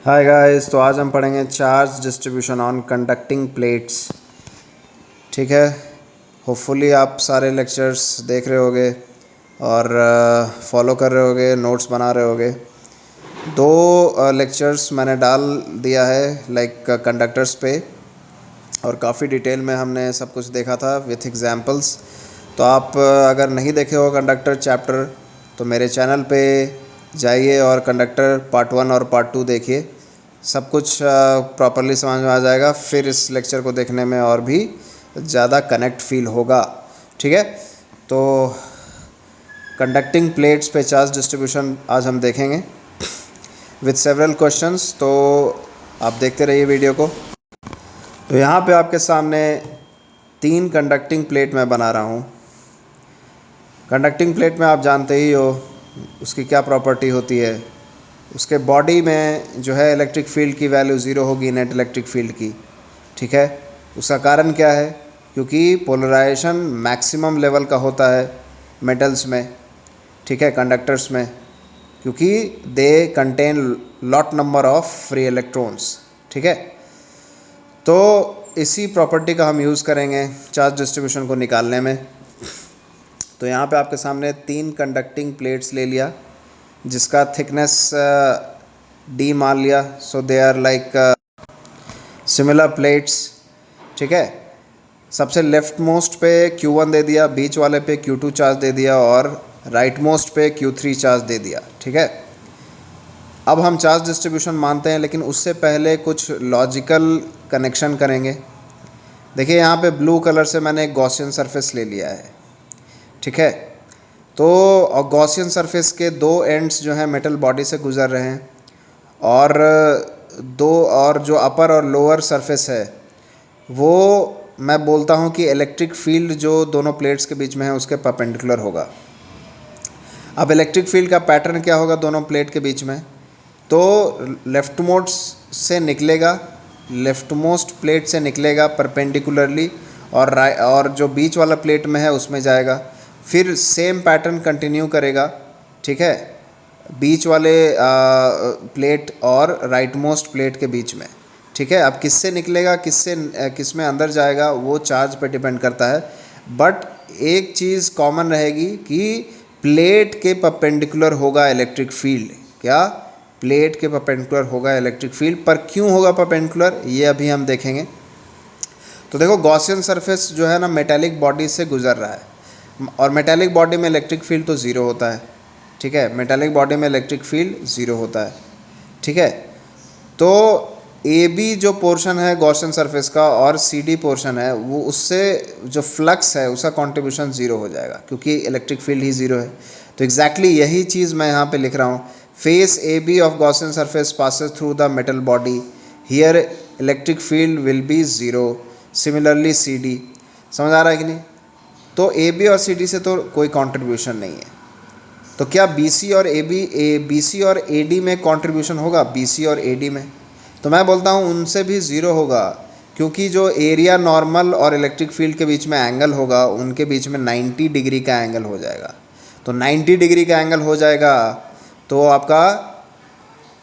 Hi guys, तो आज हम पढ़ेंगे charge distribution on conducting plates. ठीक है। होपफुली आप सारे लेक्चर्स देख रहे होगे और फॉलो कर रहे होगे, नोट्स बना रहे होगे। दो लेक्चर्स मैंने डाल दिया है लाइक कंडक्टर्स पे, और काफ़ी डिटेल में हमने सब कुछ देखा था विथ एग्जांपल्स। तो आप अगर नहीं देखे हो कंडक्टर चैप्टर तो मेरे चैनल पे जाइए और कंडक्टर पार्ट 1 और पार्ट 2 देखिए। सब कुछ प्रॉपरली समझ में आ जाएगा, फिर इस लेक्चर को देखने में और भी ज़्यादा कनेक्ट फील होगा। ठीक है। तो कंडक्टिंग प्लेट्स पे चार्ज डिस्ट्रीब्यूशन आज हम देखेंगे विथ सेवरल क्वेश्चंस। तो आप देखते रहिए वीडियो को। तो यहाँ पे आपके सामने 3 कंडक्टिंग प्लेट मैं बना रहा हूँ। कंडक्टिंग प्लेट में आप जानते ही हो उसकी क्या प्रॉपर्टी होती है। उसके बॉडी में जो है इलेक्ट्रिक फील्ड की वैल्यू 0 होगी, नेट इलेक्ट्रिक फील्ड की। ठीक है। उसका कारण क्या है? क्योंकि पोलराइजेशन मैक्सिमम लेवल का होता है मेटल्स में, ठीक है, कंडक्टर्स में, क्योंकि they contain lot number of free electrons. ठीक है। तो इसी प्रॉपर्टी का हम यूज़ करेंगे चार्ज डिस्ट्रीब्यूशन को निकालने में। तो यहाँ पे आपके सामने 3 कंडक्टिंग प्लेट्स ले लिया जिसका थिकनेस डी मान लिया। So they are like similar plates. ठीक है। सबसे लेफ्ट मोस्ट पे Q1 दे दिया, बीच वाले पे Q2 चार्ज दे दिया और राइट मोस्ट पे Q3 चार्ज दे दिया। ठीक है। अब हम चार्ज डिस्ट्रीब्यूशन मानते हैं, लेकिन उससे पहले कुछ लॉजिकल कनेक्शन करेंगे। देखिए यहाँ पे ब्लू कलर से मैंने एक गॉसियन सरफेस ले लिया है। ठीक है। तो गॉसियन सरफेस के 2 एंड्स जो हैं मेटल बॉडी से गुज़र रहे हैं, और जो अपर और लोअर सरफेस है वो मैं बोलता हूँ कि इलेक्ट्रिक फील्ड जो दोनों प्लेट्स के बीच में है उसके परपेंडिकुलर होगा। अब इलेक्ट्रिक फील्ड का पैटर्न क्या होगा दोनों प्लेट के बीच में? तो लेफ्ट मोस्ट प्लेट से निकलेगा परपेंडिकुलरली, और जो बीच वाला प्लेट में है उसमें जाएगा। फिर सेम पैटर्न कंटिन्यू करेगा। ठीक है। बीच वाले प्लेट और राइट मोस्ट प्लेट के बीच में। ठीक है। अब किससे निकलेगा, किस में अंदर जाएगा, वो चार्ज पे डिपेंड करता है। बट एक चीज़ कॉमन रहेगी कि प्लेट के परपेंडिकुलर होगा इलेक्ट्रिक फील्ड। क्या? प्लेट के परपेंडिकुलर होगा इलेक्ट्रिक फील्ड। पर क्यों होगा परपेंडिकुलर, ये अभी हम देखेंगे। तो देखो गॉसियन सरफेस जो है ना मेटेलिक बॉडी से गुजर रहा है, और मेटेलिक बॉडी में इलेक्ट्रिक फील्ड तो ज़ीरो होता है। ठीक है। मेटेलिक बॉडी में इलेक्ट्रिक फील्ड ज़ीरो होता है। ठीक है। तो ए बी जो पोर्शन है गॉसियन सरफेस का और सी डी पोर्शन है, वो उससे जो फ्लक्स है उसका कंट्रीब्यूशन ज़ीरो हो जाएगा, क्योंकि इलेक्ट्रिक फील्ड ही ज़ीरो है। तो एग्जैक्टली यही चीज़ मैं यहाँ पे लिख रहा हूँ। Face A B of Gaussian surface passes through the metal body, here electric field will be zero. Similarly C D. समझ आ रहा है कि नहीं? तो ए बी और सी डी से तो कोई कंट्रीब्यूशन नहीं है। तो क्या बी सी और ए डी में कंट्रीब्यूशन होगा? बी सी और ए डी में तो मैं बोलता हूँ उनसे भी ज़ीरो होगा, क्योंकि जो एरिया नॉर्मल और इलेक्ट्रिक फील्ड के बीच में एंगल होगा उनके बीच में 90 डिग्री का एंगल हो जाएगा। तो 90 डिग्री का एंगल हो जाएगा तो आपका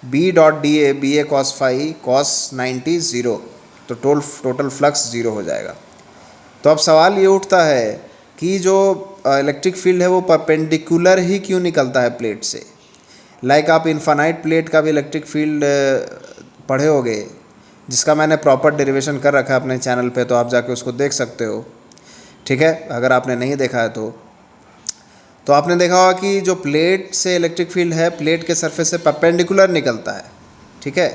B dot D A, B A cos phi cos 90 zero, तो टोटल फ्लक्स ज़ीरो हो जाएगा। तो अब सवाल ये उठता है कि जो इलेक्ट्रिक फील्ड है वो परपेंडिकुलर ही क्यों निकलता है प्लेट से? लाइक आप इनफाइनाइट प्लेट का भी इलेक्ट्रिक फील्ड पढ़े होगे, जिसका मैंने प्रॉपर डेरिवेशन कर रखा है अपने चैनल पे, तो आप जाके उसको देख सकते हो। ठीक है। अगर आपने नहीं देखा है तो आपने देखा होगा कि जो प्लेट से इलेक्ट्रिक फील्ड है प्लेट के सरफेस से परपेंडिकुलर निकलता है। ठीक है।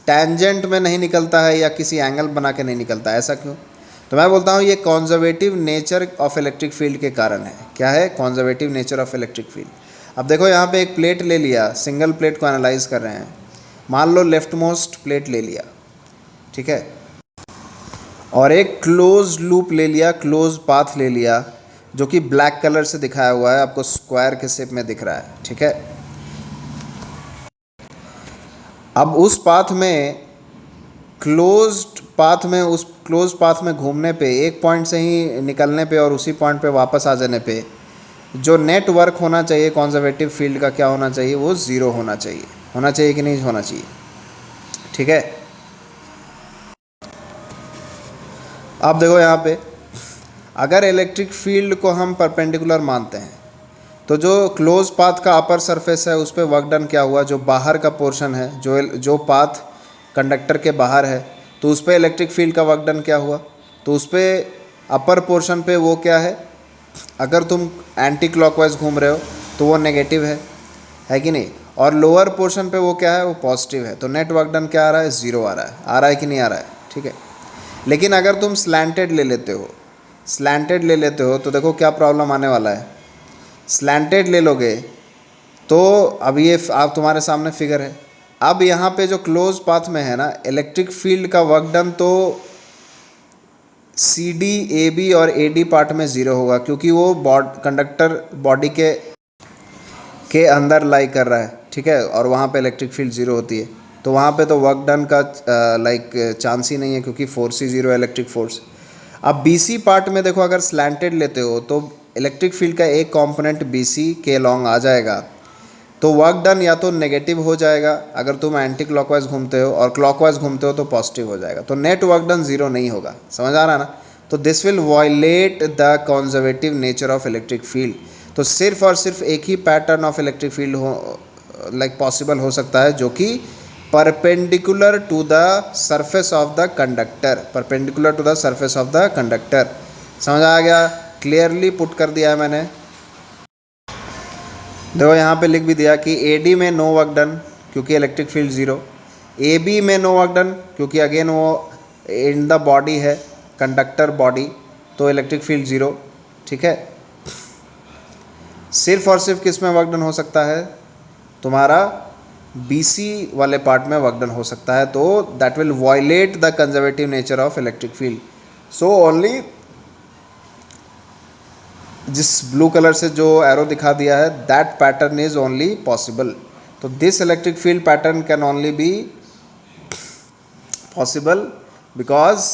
टैंजेंट में नहीं निकलता है या किसी एंगल बना के नहीं निकलता है। ऐसा क्यों? तो मैं बोलता हूँ ये conservative nature of electric field के कारण है। क्या है? Conservative nature of electric field. अब देखो यहाँ पे एक प्लेट ले लिया, सिंगल प्लेट को एनालाइज कर रहे हैं। मान लो लेफ्ट मोस्ट प्लेट ले लिया। ठीक है। और एक क्लोज लूप ले लिया, क्लोज पाथ ले लिया, जो कि ब्लैक कलर से दिखाया हुआ है, आपको स्क्वायर के शेप में दिख रहा है। ठीक है। अब उस पाथ में उस क्लोज पाथ में घूमने पे, एक पॉइंट से ही निकलने पे और उसी पॉइंट पे वापस आ जाने पे जो नेट वर्क होना चाहिए कंजर्वेटिव फील्ड का क्या होना चाहिए? वो ज़ीरो होना चाहिए। होना चाहिए कि नहीं होना चाहिए? ठीक है। अब देखो यहाँ पे, अगर इलेक्ट्रिक फील्ड को हम परपेंडिकुलर मानते हैं तो जो क्लोज पाथ का अपर सरफेस है उस पर वर्क डन क्या हुआ, जो बाहर का पोर्शन है, जो पाथ कंडक्टर के बाहर है, तो उस पर इलेक्ट्रिक फील्ड का वर्क डन क्या हुआ, तो उस पर अपर पोर्शन पे वो क्या है, अगर तुम एंटी क्लॉकवाइज घूम रहे हो तो वो नेगेटिव है कि नहीं, और लोअर पोर्शन पे वो क्या है, वो पॉजिटिव है। तो नेट वर्क डन क्या आ रहा है, ज़ीरो आ रहा है कि नहीं आ रहा है, ठीक है। लेकिन अगर तुम स्लैंटेड ले लेते हो तो देखो क्या प्रॉब्लम आने वाला है। स्लैंटेड ले लोगे तो अब ये आप तुम्हारे सामने फिगर है, अब यहाँ पे जो क्लोज पाथ में है ना, इलेक्ट्रिक फील्ड का वर्क डन तो सी डी ए बी और ए डी पार्ट में ज़ीरो होगा, क्योंकि वो कंडक्टर बॉडी के अंदर लाई कर रहा है, ठीक है, और वहाँ पे इलेक्ट्रिक फील्ड ज़ीरो होती है, तो वहाँ पे तो वर्क डन का चांस ही नहीं है, क्योंकि फोर्स ही ज़ीरो है, इलेक्ट्रिक फोर्स। अब बी सी पार्ट में देखो, अगर स्लैंटेड लेते हो तो इलेक्ट्रिक फील्ड का एक कंपोनेंट बी सी के लॉन्ग आ जाएगा, तो वर्क डन या तो नेगेटिव हो जाएगा अगर तुम एंटी क्लॉकवाइज घूमते हो, और क्लॉकवाइज घूमते हो तो पॉजिटिव हो जाएगा, तो नेट वर्क डन ज़ीरो नहीं होगा। समझ आ रहा है ना। तो this will violate the conservative nature of electric field. तो सिर्फ और सिर्फ एक ही पैटर्न ऑफ इलेक्ट्रिक फील्ड हो पॉसिबल हो सकता है, जो कि perpendicular to the surface of the conductor, perpendicular to the surface of the conductor. समझ आ गया, क्लियरली पुट कर दिया है मैंने। देखो यहाँ पे लिख भी दिया कि ए डी में नो वर्क डन क्योंकि electric field zero, A B में नो वर्क डन क्योंकि अगेन वो इन द बॉडी है, कंडक्टर बॉडी, तो इलेक्ट्रिक फील्ड ज़ीरो, ठीक है। सिर्फ और सिर्फ किस में वर्क डन हो सकता है, तुम्हारा BC वाले पार्ट में वर्क डन हो सकता है, तो that will violate the conservative nature of electric field. So only जिस ब्लू कलर से जो एरो दिखा दिया है, that pattern is only possible. तो this electric field pattern can only be possible because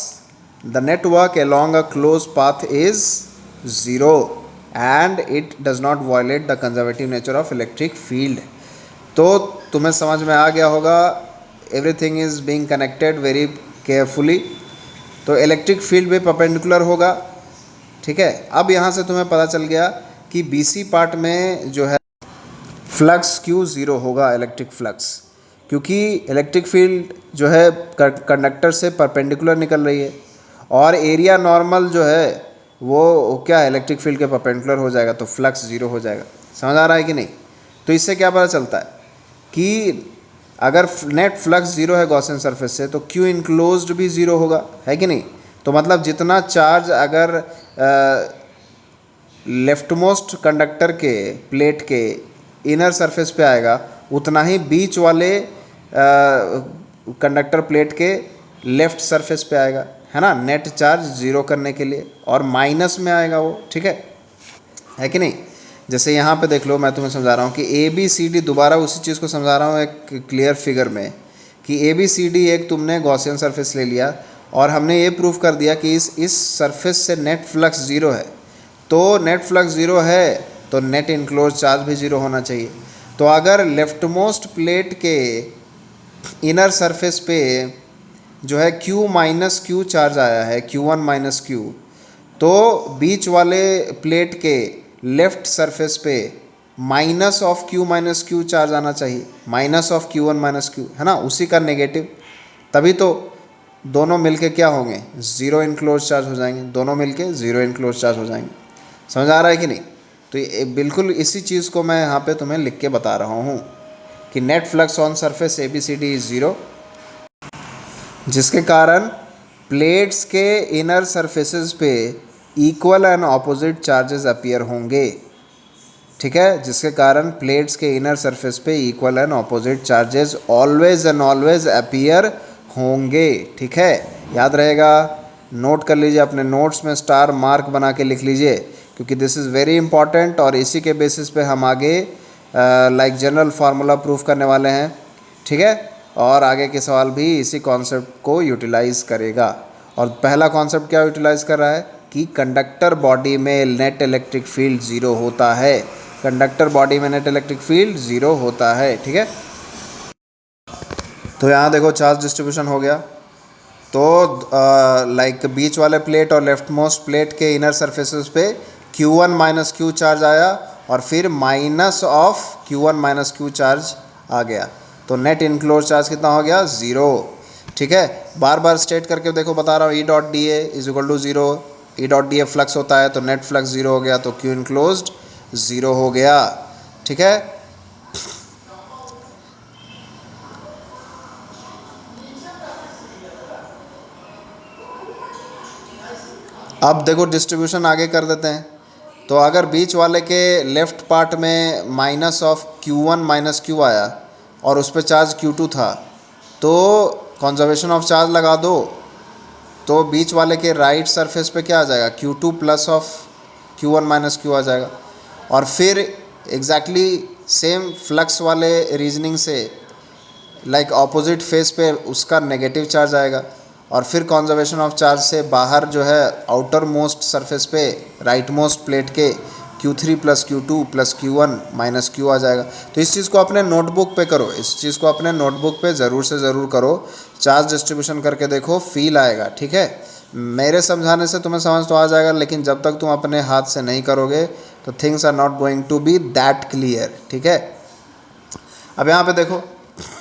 the network along a closed path is zero and it does not violate the conservative nature of electric field। तो तुम्हें समझ में आ गया होगा, everything is being connected very carefully. तो electric field भी perpendicular होगा, ठीक है। अब यहाँ से तुम्हें पता चल गया कि BC पार्ट में जो है फ्लक्स क्यों ज़ीरो होगा, इलेक्ट्रिक फ्लक्स, क्योंकि इलेक्ट्रिक फील्ड जो है कंडक्टर से परपेंडिकुलर निकल रही है, और एरिया नॉर्मल जो है वो क्या है, इलेक्ट्रिक फील्ड के परपेंडिकुलर हो जाएगा, तो फ्लक्स ज़ीरो हो जाएगा। समझ आ रहा है कि नहीं। तो इससे क्या पता चलता है कि अगर नेट फ्लक्स ज़ीरो है गॉसियन सरफेस से, तो क्यू इनक्लोज्ड भी ज़ीरो होगा, है कि नहीं। तो मतलब जितना चार्ज अगर लेफ्ट मोस्ट कंडक्टर के प्लेट के इनर सरफेस पे आएगा, उतना ही बीच वाले कंडक्टर प्लेट के लेफ्ट सरफेस पे आएगा, है ना, नेट चार्ज ज़ीरो करने के लिए, और माइनस में आएगा वो, ठीक है कि नहीं। जैसे यहाँ पे देख लो, मैं तुम्हें समझा रहा हूँ कि ABCD, दोबारा उसी चीज़ को समझा रहा हूँ एक क्लियर फिगर में, कि ABCD एक तुमने गॉसियन सरफेस ले लिया, और हमने ये प्रूफ कर दिया कि इस सरफेस से नेट फ्लक्स ज़ीरो है, तो नेट फ्लक्स ज़ीरो है तो नेट इनक्लोज चार्ज भी ज़ीरो होना चाहिए। तो अगर लेफ्ट मोस्ट प्लेट के इनर सरफेस पे जो है Q माइनस क्यू चार्ज आया है, Q1 माइनस क्यू, तो बीच वाले प्लेट के लेफ्ट सरफेस पे minus of Q minus q charge आना चाहिए, minus of Q1 minus Q, है ना, उसी का नेगेटिव, तभी तो दोनों मिलके क्या होंगे, ज़ीरो इनक्लोज चार्ज हो जाएंगे, दोनों मिलके ज़ीरो इनक्लोज चार्ज हो जाएंगे। समझ आ रहा है कि नहीं। तो ये बिल्कुल इसी चीज़ को मैं यहाँ पे तुम्हें लिख के बता रहा हूँ कि net flux on surface ABCD is zero, जिसके कारण प्लेट्स के इनर सरफेसेस पे equal and opposite charges appear होंगे, ठीक है, जिसके कारण प्लेट्स के इनर सरफेस पे equal and opposite charges always and always appear होंगे, ठीक है। याद रहेगा, नोट कर लीजिए, अपने नोट्स में स्टार मार्क बना के लिख लीजिए, क्योंकि दिस इज़ वेरी इंपॉर्टेंट, और इसी के बेसिस पे हम आगे जनरल फार्मूला प्रूफ करने वाले हैं, ठीक है। और आगे के सवाल भी इसी कॉन्सेप्ट को यूटिलाइज़ करेगा। और पहला कॉन्सेप्ट क्या यूटिलाइज़ कर रहा है कि कंडक्टर बॉडी में नेट इलेक्ट्रिक फील्ड ज़ीरो होता है, कंडक्टर बॉडी में नेट इलेक्ट्रिक फील्ड ज़ीरो होता है, ठीक है। तो यहाँ देखो चार्ज डिस्ट्रीब्यूशन हो गया। तो लाइक बीच वाले प्लेट और लेफ्ट मोस्ट प्लेट के इनर सरफेसेस पे Q1 माइनस क्यू चार्ज आया और फिर minus of Q1 minus q charge आ गया। तो नेट इनक्लोज चार्ज कितना हो गया? 0। ठीक है, बार बार स्टेट करके देखो, बता रहा हूँ। E dot D A is equal to 0। E dot D A flux होता है तो नेट फ्लक्स 0 हो गया, तो क्यू इनक्लोज्ड 0 हो गया। ठीक है, अब देखो डिस्ट्रीब्यूशन आगे कर देते हैं। तो अगर बीच वाले के लेफ्ट पार्ट में minus of Q1 minus Q आया और उस पर चार्ज Q2 था, तो कंजर्वेशन ऑफ चार्ज लगा दो, तो बीच वाले के राइट सरफेस पे क्या आ जाएगा? Q2 plus of Q1 minus q आ जाएगा। और फिर एग्जैक्टली सेम फ्लक्स वाले रीजनिंग से लाइक ऑपोजिट फेस पे उसका नेगेटिव चार्ज आएगा। और फिर कंजर्वेशन ऑफ चार्ज से बाहर जो है आउटर मोस्ट सरफेस पे राइट मोस्ट प्लेट के Q3 plus Q2 plus Q1 minus q आ जाएगा। तो इस चीज़ को अपने नोटबुक पे करो, इस चीज़ को अपने नोटबुक पे ज़रूर से ज़रूर करो, चार्ज डिस्ट्रीब्यूशन करके देखो, फील आएगा। ठीक है, मेरे समझाने से तुम्हें समझ तो आ जाएगा, लेकिन जब तक तुम अपने हाथ से नहीं करोगे तो things are not going to be that clear. ठीक है, अब यहाँ पे देखो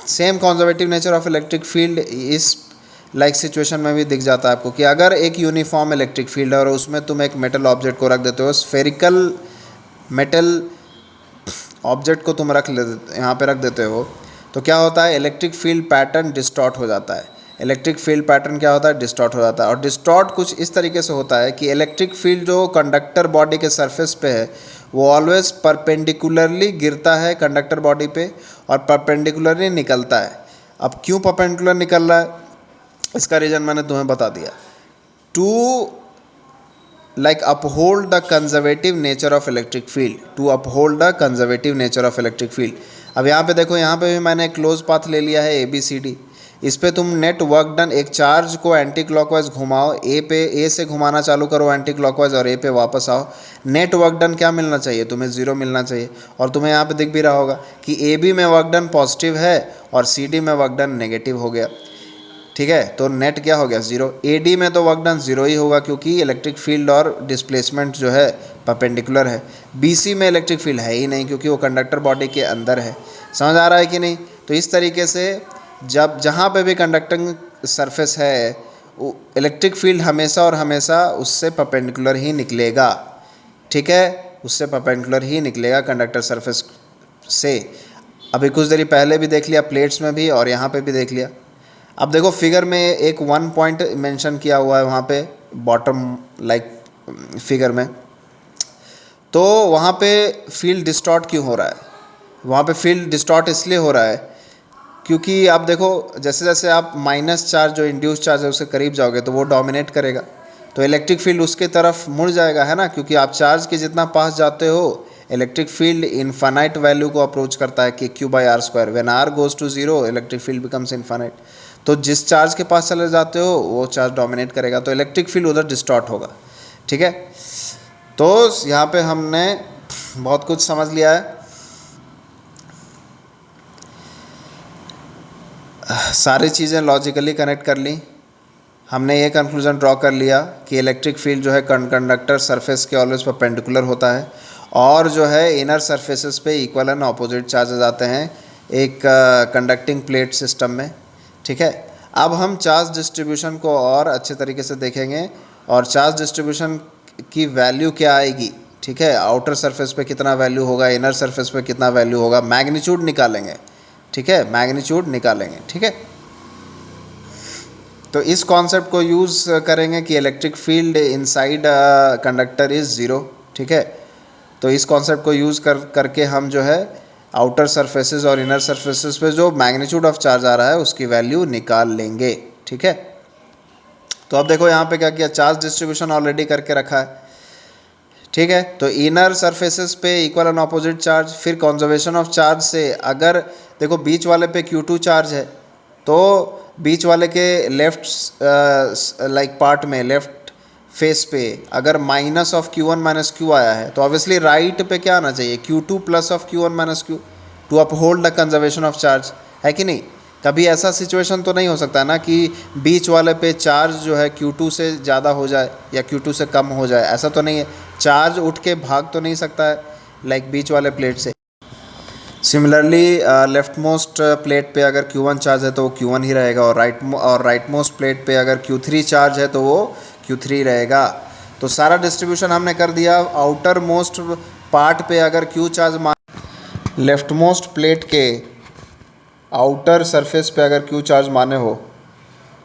same conservative nature of electric field इस लाइक सिचुएशन में भी दिख जाता है आपको कि अगर एक यूनिफॉर्म इलेक्ट्रिक फील्ड है और उसमें तुम एक मेटल ऑब्जेक्ट को रख देते हो, स्फेरिकल मेटल ऑब्जेक्ट को तुम यहाँ पे रख देते हो, तो क्या होता है? इलेक्ट्रिक फील्ड पैटर्न डिस्टॉर्ट हो जाता है। इलेक्ट्रिक फील्ड पैटर्न क्या होता है? डिस्टॉर्ट हो जाता है। और डिस्टॉर्ट कुछ इस तरीके से होता है कि इलेक्ट्रिक फील्ड जो कंडक्टर बॉडी के सरफेस पे है वो ऑलवेज परपेंडिकुलरली गिरता है कंडक्टर बॉडी पे और परपेंडिकुलरली निकलता है। अब क्यों परपेंडिकुलर निकल रहा है, इसका रीज़न मैंने तुम्हें बता दिया। To like uphold the conservative nature of electric field, to uphold the conservative nature of electric field. अब यहाँ पे देखो, यहाँ पे भी मैंने क्लोज पाथ ले लिया है ABCD। इस पे तुम नेट वर्क डन, एक चार्ज को एंटी क्लॉकवाइज घुमाओ, ए से घुमाना चालू करो एंटी क्लॉकवाइज और ए पे वापस आओ, नेट वर्क डन क्या मिलना चाहिए? तुम्हें 0 मिलना चाहिए। और तुम्हें यहाँ पे दिख भी रहा होगा कि AB में वर्क डन पॉजिटिव है और CD में वर्क डन नेगेटिव हो गया। ठीक है, तो नेट क्या हो गया? 0। AD में तो वर्क डन 0 ही होगा क्योंकि इलेक्ट्रिक फील्ड और डिस्प्लेसमेंट जो है परपेंडिकुलर है। BC में इलेक्ट्रिक फील्ड है ही नहीं क्योंकि वो कंडक्टर बॉडी के अंदर है। समझ आ रहा है कि नहीं? तो इस तरीके से जब जहाँ पे भी कंडक्टिंग सरफेस है, इलेक्ट्रिक फील्ड हमेशा और हमेशा उससे परपेंडिकुलर ही निकलेगा। ठीक है, उससे परपेंडिकुलर ही निकलेगा कंडक्टर सरफेस से। अभी कुछ देरी पहले भी देख लिया प्लेट्स में भी और यहाँ पे भी देख लिया। अब देखो फिगर में एक 1 पॉइंट मेंशन किया हुआ है वहाँ पे बॉटम लाइक फिगर में, तो वहाँ पे फील्ड डिस्टॉर्ट क्यों हो रहा है? वहाँ पे फील्ड डिस्टॉर्ट इसलिए हो रहा है क्योंकि आप देखो जैसे जैसे आप माइनस चार्ज जो इंड्यूस चार्ज है उसके करीब जाओगे तो वो डोमिनेट करेगा, तो इलेक्ट्रिक फील्ड उसके तरफ मुड़ जाएगा, है ना? क्योंकि आप चार्ज के जितना पास जाते हो इलेक्ट्रिक फील्ड इनफाइनाइट वैल्यू को अप्रोच करता है कि Q/R²। When R goes to 0 electric field becomes infinite. तो जिस चार्ज के पास चले जाते हो वो चार्ज डोमिनेट करेगा, तो इलेक्ट्रिक फील्ड उधर डिस्टॉर्ट होगा। ठीक है, तो यहाँ पे हमने बहुत कुछ समझ लिया है, सारी चीज़ें लॉजिकली कनेक्ट कर ली। हमने ये कंक्लूजन ड्रॉ कर लिया कि इलेक्ट्रिक फील्ड जो है कंडक्टर सरफेस के ऑलवेज परपेंडिकुलर होता है और जो है इनर सरफेसेस पे इक्वल एंड अपोजिट चार्जेस आते हैं एक कंडक्टिंग प्लेट सिस्टम में। ठीक है, अब हम चार्ज डिस्ट्रीब्यूशन को और अच्छे तरीके से देखेंगे और चार्ज डिस्ट्रीब्यूशन की वैल्यू क्या आएगी। ठीक है, आउटर सरफेस पे कितना वैल्यू होगा, इनर सरफेस पे कितना वैल्यू होगा, मैग्नीट्यूड निकालेंगे। ठीक है, मैग्नीट्यूड निकालेंगे। ठीक है, तो इस कॉन्सेप्ट को यूज़ करेंगे कि electric field inside conductor is 0। ठीक है, तो इस कॉन्सेप्ट को यूज़ करके हम जो है आउटर सरफेसेस और इनर सरफेसेस पे जो मैग्नीट्यूड ऑफ चार्ज आ रहा है उसकी वैल्यू निकाल लेंगे। ठीक है, तो अब देखो यहाँ पे क्या किया, चार्ज डिस्ट्रीब्यूशन ऑलरेडी करके रखा है। ठीक है, तो इनर सरफेसेस पे इक्वल एंड ऑपोजिट चार्ज, फिर कंजर्वेशन ऑफ चार्ज से अगर देखो बीच वाले पे Q2 चार्ज है तो बीच वाले के लेफ्ट लाइक पार्ट में लेफ्ट फेस पे अगर minus of Q1 minus Q आया है तो ऑब्वियसली राइट पे क्या आना चाहिए? Q2 plus of Q1 minus Q to uphold the conservation of charge, है कि नहीं? कभी ऐसा सिचुएशन तो नहीं हो सकता ना कि बीच वाले पे चार्ज जो है Q2 से ज़्यादा हो जाए या Q2 से कम हो जाए, ऐसा तो नहीं है। चार्ज उठ के भाग तो नहीं सकता है लाइक बीच वाले प्लेट से। सिमिलरली लेफ्ट मोस्ट प्लेट पे अगर Q1 चार्ज है तो वो Q1 ही रहेगा, और राइट मोस्ट प्लेट पे अगर Q3 चार्ज है तो वो Q3 रहेगा। तो सारा डिस्ट्रीब्यूशन हमने कर दिया। आउटर मोस्ट पार्ट पे अगर Q charge left most plate के आउटर सरफेस पे अगर Q चार्ज माने हो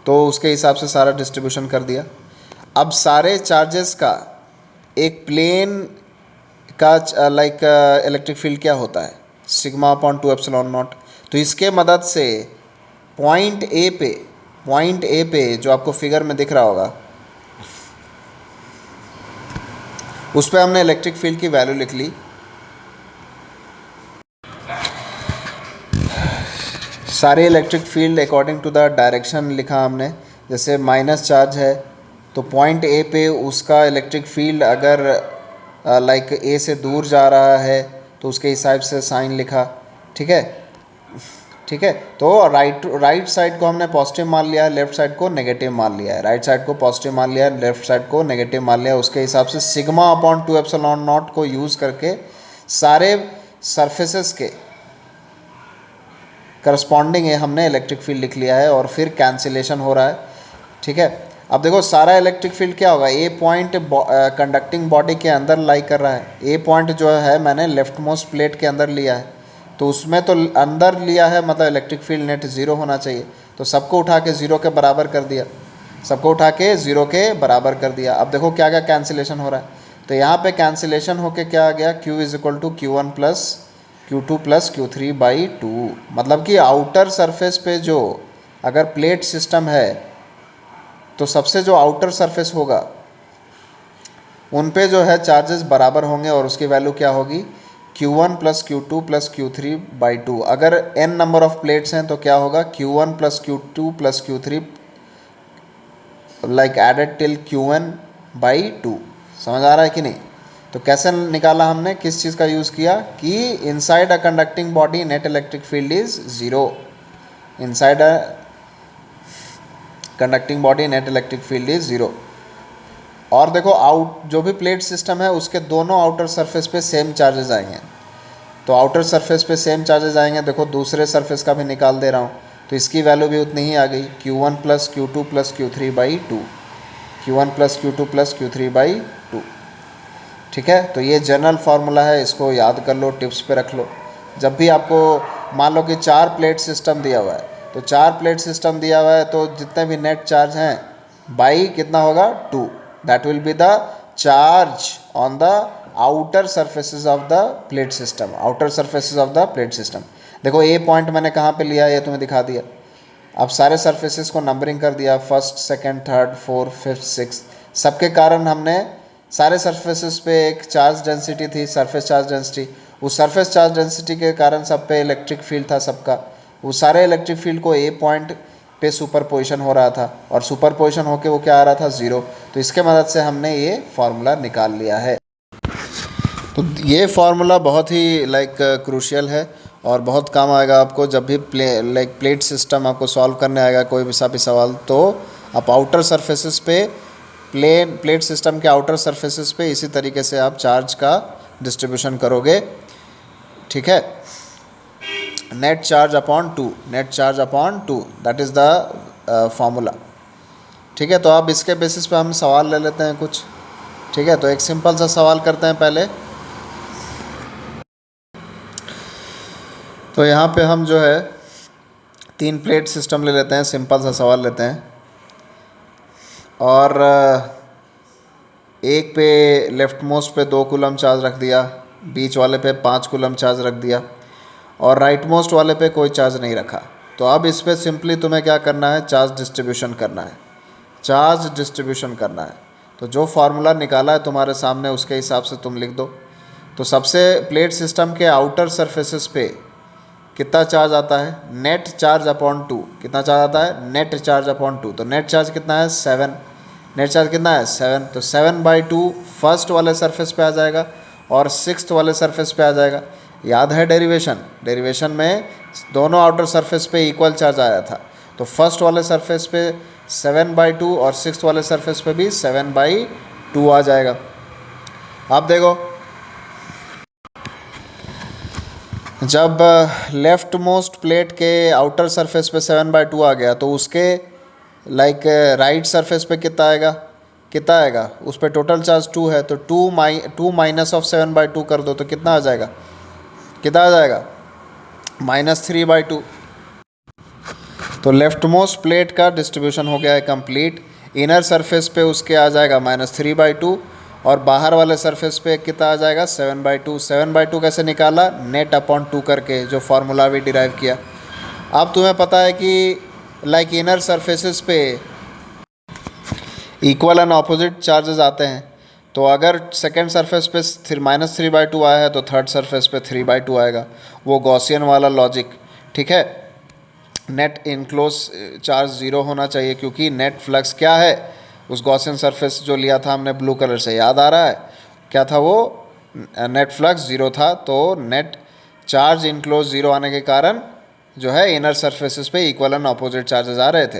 तो उसके हिसाब से सारा डिस्ट्रीब्यूशन कर दिया। अब सारे चार्जेस का एक प्लेन का लाइक इलेक्ट्रिक फील्ड क्या होता है, सिग्मा अपॉन 2 एप्सिलॉन नॉट। तो इसके मदद से पॉइंट ए पे जो आपको फिगर में दिख रहा होगा उस पर हमने इलेक्ट्रिक फील्ड की वैल्यू लिख ली। सारे electric field according to the direction लिखा हमने। जैसे माइनस चार्ज है तो पॉइंट ए पे उसका इलेक्ट्रिक फील्ड अगर लाइक ए से दूर जा रहा है तो उसके हिसाब से साइन लिखा। ठीक है, ठीक है। तो राइट साइड को हमने पॉजिटिव मान लिया है, लेफ्ट साइड को नेगेटिव मान लिया है। राइट साइड को पॉजिटिव मान लिया है, लेफ्ट साइड को नेगेटिव मान लिया है। उसके हिसाब से सिग्मा अपॉन 2 एप्सिलॉन नॉट को यूज़ करके सारे सरफेसेस के करस्पॉन्डिंग है हमने इलेक्ट्रिक फील्ड लिख लिया है, और फिर कैंसिलेशन हो रहा है। ठीक है, अब देखो सारा इलेक्ट्रिक फील्ड क्या होगा, ए पॉइंट कंडक्टिंग बॉडी के अंदर लाई कर रहा है। ए पॉइंट जो है मैंने लेफ्ट मोस्ट प्लेट के अंदर लिया है, तो उसमें तो अंदर लिया है, मतलब इलेक्ट्रिक फील्ड नेट ज़ीरो होना चाहिए। तो सबको उठा के ज़ीरो के बराबर कर दिया, सबको उठा के ज़ीरो के बराबर कर दिया। अब देखो क्या क्या कैंसिलेशन हो रहा है। तो यहाँ पे कैंसिलेशन होके क्या आ गया, Q is equal to Q1 plus Q2 plus Q3 by 2। मतलब कि आउटर सरफेस पे जो अगर प्लेट सिस्टम है तो सबसे जो आउटर सरफेस होगा उन पे जो है चार्जेस बराबर होंगे, और उसकी वैल्यू क्या होगी, Q1 plus Q2 plus Q3 by 2। अगर n नंबर ऑफ प्लेट्स हैं तो क्या होगा, Q1 plus Q2 plus Q3 like added till Q1 by 2। समझ आ रहा है कि नहीं। तो कैसे निकाला हमने, किस चीज़ का यूज़ किया कि inside a conducting body net electric field is zero. Inside a conducting body net electric field is zero. और देखो आउट जो भी प्लेट सिस्टम है उसके दोनों आउटर सरफेस पे सेम चार्जेस आएंगे। तो आउटर सरफेस पे सेम चार्जेस आएंगे। देखो दूसरे सरफेस का भी निकाल दे रहा हूँ, तो इसकी वैल्यू भी उतनी ही आ गई, Q1 plus Q2 plus Q3 by 2। Q1 plus Q2 plus Q3 by 2। ठीक है, तो ये जनरल फार्मूला है, इसको याद कर लो, टिप्स पे रख लो। जब भी आपको मान लो कि 4 प्लेट सिस्टम दिया हुआ है, तो 4 प्लेट सिस्टम दिया हुआ है तो जितने भी नेट चार्ज हैं बाई कितना होगा, 2। That will be the charge on the outer surfaces of the plate system, outer surfaces of the plate system. देखो ए पॉइंट मैंने कहाँ पे लिया है ये तुम्हें दिखा दिया। अब सारे सरफेसेस को नंबरिंग कर दिया, first second third fourth fifth six. सबके कारण हमने सारे सरफेसेस पे एक चार्ज डेंसिटी थी, सरफेस चार्ज डेंसिटी। उस सरफेस चार्ज डेंसिटी के कारण सब पे इलेक्ट्रिक फील्ड था सबका। वो सारे इलेक्ट्रिक फील्ड को ए पॉइंट पे सुपर पोजिशन हो रहा था, और सुपर पोजिशन होके वो क्या आ रहा था, ज़ीरो। तो इसके मदद से हमने ये फार्मूला निकाल लिया है। तो ये फार्मूला बहुत ही लाइक क्रूशियल है और बहुत काम आएगा आपको जब भी प्लेट सिस्टम आपको सॉल्व करने आएगा कोई भी सवाल। तो आप आउटर सरफेसेस पे प्लेट सिस्टम के आउटर सरफेसेस पे इसी तरीके से आप चार्ज का डिस्ट्रीब्यूशन करोगे। ठीक है, net charge upon 2, net charge upon 2, that is the formula. ठीक है, तो अब इसके बेसिस पे हम सवाल ले लेते हैं कुछ। ठीक है, तो एक सिंपल सा सवाल करते हैं पहले। तो यहाँ पे हम जो है 3 प्लेट सिस्टम ले लेते हैं, सिंपल सा सवाल लेते हैं। और एक पे लेफ्ट मोस्ट पे 2 कूलम चार्ज रख दिया, बीच वाले पे 5 कूलम चार्ज रख दिया, और राइट मोस्ट वाले पे कोई चार्ज नहीं रखा। तो अब इस पर सिंपली तुम्हें क्या करना है, चार्ज डिस्ट्रीब्यूशन करना है, चार्ज डिस्ट्रीब्यूशन करना है। तो जो फार्मूला निकाला है तुम्हारे सामने उसके हिसाब से तुम लिख दो। तो सबसे प्लेट सिस्टम के आउटर सरफेसेस पे कितना चार्ज आता है, नेट चार्ज अपॉन 2। कितना चार्ज आता है, नेट चार्ज अपॉन 2। तो नेट चार्ज कितना है, 7। नेट चार्ज कितना है, 7। तो 7/2 फर्स्ट वाले सरफेस पे आ जाएगा और 6th वाले सरफेस पे आ जाएगा। याद है डेरिवेशन, डेरिवेशन में दोनों आउटर सरफेस पे इक्वल चार्ज आया था, तो फर्स्ट वाले सरफेस पे 7/2 और सिक्स्थ वाले सरफेस पे भी 7/2 आ जाएगा। आप देखो, जब लेफ्ट मोस्ट प्लेट के आउटर सरफेस पे 7/2 आ गया, तो उसके लाइक राइट सरफेस पे कितना आएगा, उस पर टोटल चार्ज 2 है, तो 2 माइनस ऑफ 7/2 कर दो तो कितना आ जाएगा, कितना आ जाएगा, -3/2। तो लेफ्ट मोस्ट प्लेट का डिस्ट्रीब्यूशन हो गया है कंप्लीट। इनर सरफेस पे उसके आ जाएगा -3/2 और बाहर वाले सरफेस पे कितना आ जाएगा, 7/2। 7/2 कैसे निकाला, नेट अपॉन 2 करके, जो फार्मूला भी डिराइव किया। अब तुम्हें पता है कि लाइक इनर सरफेसेस पे इक्वल एंड ऑपोजिट चार्जेस आते हैं, तो अगर सेकेंड सरफेस पे -3/2 आया है तो थर्ड सरफेस पे 3/2 आएगा, वो गॉसियन वाला लॉजिक। ठीक है, नेट इनक्लोज चार्ज ज़ीरो होना चाहिए, क्योंकि नेट फ्लक्स क्या है, उस गॉसियन सरफेस जो लिया था हमने ब्लू कलर से, याद आ रहा है क्या था वो, नेट फ्लक्स ज़ीरो था, तो नेट चार्ज इनक्लोज ज़ीरो आने के कारण जो है इनर सरफेसेस पे इक्वल एंड अपोजिट चार्जेस आ रहे थे।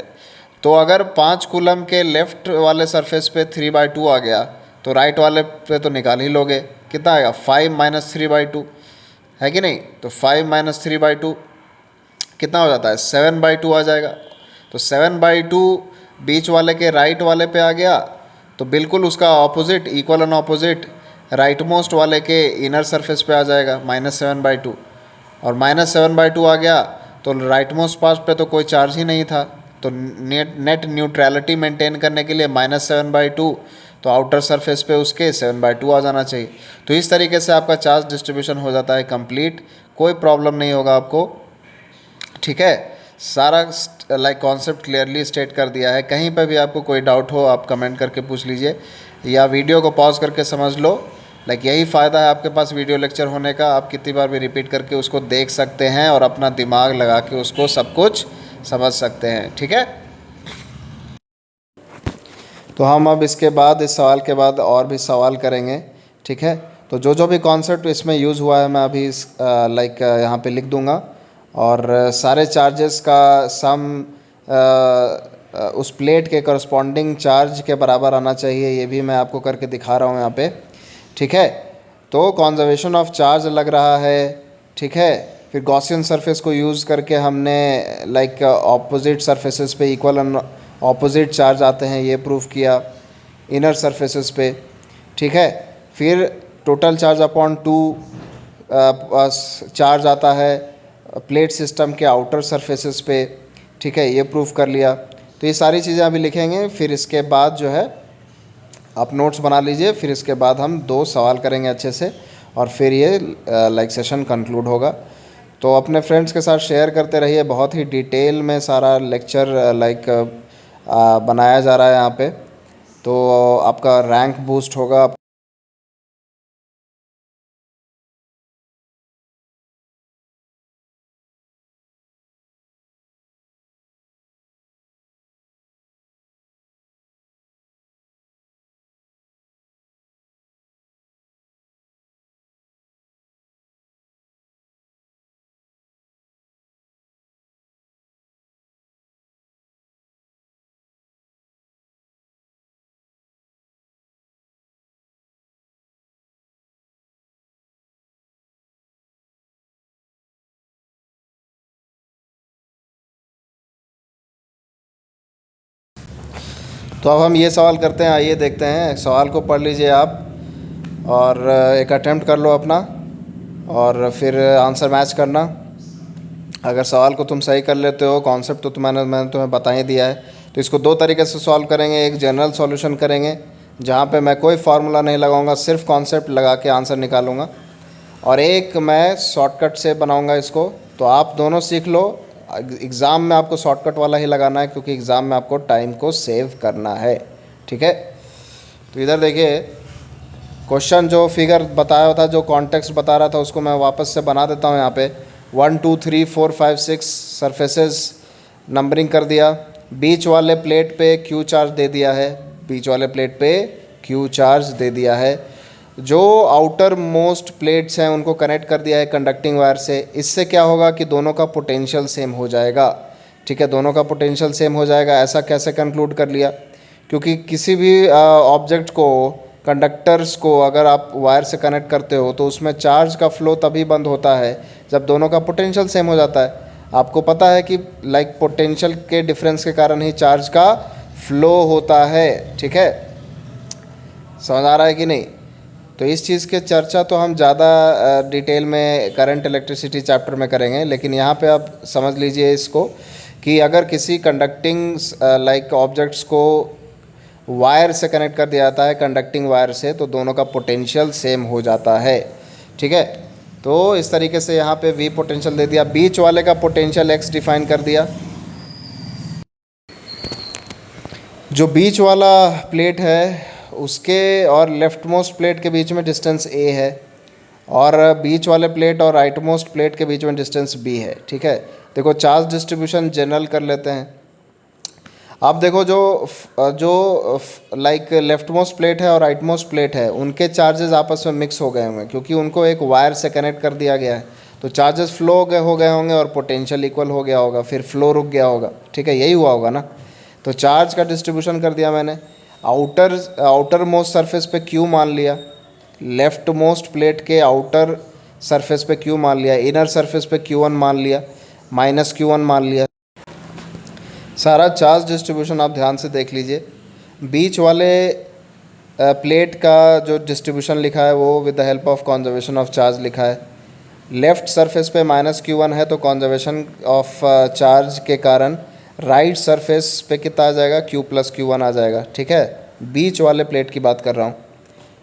तो अगर 5 कूलम के लेफ़्ट वाले सरफेस पे 3/2 आ गया, तो राइट वाले पे तो निकाल ही लोगे, कितना आएगा, 5 - 3/2 है कि नहीं, तो 5 - 3/2 कितना हो जाता है, 7/2 आ जाएगा। तो 7/2 बीच वाले के राइट वाले पे आ गया, तो बिल्कुल उसका opposite, equal and opposite right most वाले के इनर सरफेस पे आ जाएगा -7/2, और -7/2 आ गया तो राइट मोस्ट पार्ट पे तो कोई चार्ज ही नहीं था, तो नेट न्यूट्रलिटी मेंटेन करने के लिए -7/2, तो आउटर सरफेस पे उसके 7/2 आ जाना चाहिए। तो इस तरीके से आपका चार्ज डिस्ट्रीब्यूशन हो जाता है कंप्लीट, कोई प्रॉब्लम नहीं होगा आपको। ठीक है, सारा लाइक कॉन्सेप्ट क्लियरली स्टेट कर दिया है। कहीं पर भी आपको कोई डाउट हो आप कमेंट करके पूछ लीजिए, या वीडियो को पॉज करके समझ लो। लाइक यही फ़ायदा है आपके पास वीडियो लेक्चर होने का, आप कितनी बार भी रिपीट करके उसको देख सकते हैं और अपना दिमाग लगा के उसको सब कुछ समझ सकते हैं। ठीक है, तो हम अब इसके बाद, इस सवाल के बाद और भी सवाल करेंगे। ठीक है, तो जो जो भी कॉन्सेप्ट इसमें यूज़ हुआ है मैं अभी लाइक यहाँ पे लिख दूँगा, और सारे चार्जेस का सम उस प्लेट के करस्पॉन्डिंग चार्ज के बराबर आना चाहिए, ये भी मैं आपको करके दिखा रहा हूँ यहाँ पे। ठीक है, तो कॉन्जर्वेशन ऑफ चार्ज लग रहा है। ठीक है, फिर गॉसियन सरफेस को यूज़ करके हमने लाइक ऑपोजिट सरफेसेस पे इक्वल एंड ऑपोजिट चार्ज आते हैं, ये प्रूफ किया इनर सरफेसेस पे। ठीक है, फिर टोटल चार्ज अपॉन 2 चार्ज आता है प्लेट सिस्टम के आउटर सरफेसेस पे। ठीक है, ये प्रूफ कर लिया। तो ये सारी चीज़ें अभी लिखेंगे, फिर इसके बाद जो है आप नोट्स बना लीजिए, फिर इसके बाद हम 2 सवाल करेंगे अच्छे से, और फिर ये लाइक सेशन कंक्लूड होगा। तो अपने फ्रेंड्स के साथ शेयर करते रहिए, बहुत ही डिटेल में सारा लेक्चर लाइक बनाया जा रहा है यहाँ पे, तो आपका रैंक बूस्ट होगा। तो अब हम ये सवाल करते हैं, आइए देखते हैं। सवाल को पढ़ लीजिए आप, और एक अटेम्प्ट कर लो अपना, और फिर आंसर मैच करना। अगर सवाल को तुम सही कर लेते हो, कॉन्सेप्ट तो मैंने तुम्हें बता ही दिया है, तो इसको 2 तरीके से सॉल्व करेंगे। एक जनरल सॉल्यूशन करेंगे जहाँ पे मैं कोई फार्मूला नहीं लगाऊंगा, सिर्फ कॉन्सेप्ट लगा के आंसर निकालूंगा, और एक मैं शॉर्टकट से बनाऊंगा इसको। तो आप दोनों सीख लो, एग्ज़ाम में आपको शॉर्टकट वाला ही लगाना है, क्योंकि एग्ज़ाम में आपको टाइम को सेव करना है। ठीक है, तो इधर देखिए, क्वेश्चन जो फिगर बताया था, जो कॉन्टेक्स्ट बता रहा था, उसको मैं वापस से बना देता हूँ। यहाँ पे 1 2 3 4 5 6 सरफेसेस नंबरिंग कर दिया। बीच वाले प्लेट पे क्यू चार्ज दे दिया है, बीच वाले प्लेट पे क्यू चार्ज दे दिया है। जो आउटर मोस्ट प्लेट्स हैं उनको कनेक्ट कर दिया है कंडक्टिंग वायर से। इससे क्या होगा कि दोनों का पोटेंशियल सेम हो जाएगा। ठीक है, दोनों का पोटेंशियल सेम हो जाएगा। ऐसा कैसे कंक्लूड कर लिया? क्योंकि किसी भी ऑब्जेक्ट को, कंडक्टर्स को अगर आप वायर से कनेक्ट करते हो तो उसमें चार्ज का फ्लो तभी बंद होता है जब दोनों का पोटेंशियल सेम हो जाता है। आपको पता है कि लाइक पोटेंशियल के डिफरेंस के कारण ही चार्ज का फ्लो होता है। ठीक है, समझ आ रहा है कि नहीं? तो इस चीज़ के चर्चा तो हम ज़्यादा डिटेल में करंट इलेक्ट्रिसिटी चैप्टर में करेंगे, लेकिन यहाँ पे आप समझ लीजिए इसको कि अगर किसी कंडक्टिंग लाइक ऑब्जेक्ट्स को वायर से कनेक्ट कर दिया जाता है, कंडक्टिंग वायर से, तो दोनों का पोटेंशियल सेम हो जाता है। ठीक है, तो इस तरीके से यहाँ पे वी पोटेंशियल दे दिया, बीच वाले का पोटेंशियल एक्स डिफाइन कर दिया। जो बीच वाला प्लेट है उसके और लेफ्ट मोस्ट प्लेट के बीच में डिस्टेंस ए है, और बीच वाले प्लेट और राइट मोस्ट प्लेट के बीच में डिस्टेंस बी है। ठीक है, देखो चार्ज डिस्ट्रीब्यूशन जनरल कर लेते हैं। अब देखो जो लाइक लेफ्ट मोस्ट प्लेट है और राइट मोस्ट प्लेट है, उनके चार्जेस आपस में मिक्स हो गए होंगे क्योंकि उनको एक वायर से कनेक्ट कर दिया गया है। तो चार्जेस फ्लो हो गए होंगे और पोटेंशियल इक्वल हो गया होगा, फिर फ्लो रुक गया होगा। ठीक है, यही हुआ होगा ना। तो चार्ज का डिस्ट्रीब्यूशन कर दिया मैंने। आउटर मोस्ट सरफेस पे क्यू मान लिया, लेफ्ट मोस्ट प्लेट के आउटर सरफेस पे क्यू मान लिया, इनर सरफेस पे Q1 मान लिया, माइनस Q1 मान लिया। सारा चार्ज डिस्ट्रीब्यूशन आप ध्यान से देख लीजिए। बीच वाले प्लेट का जो डिस्ट्रीब्यूशन लिखा है वो with the help of conservation of charge लिखा है। लेफ़्ट सरफेस पे माइनस Q1 है तो कॉन्जर्वेशन ऑफ चार्ज के कारण राइट सरफेस पे कितना आ जाएगा, Q प्लस Q1 आ जाएगा। ठीक है, बीच वाले प्लेट की बात कर रहा हूँ।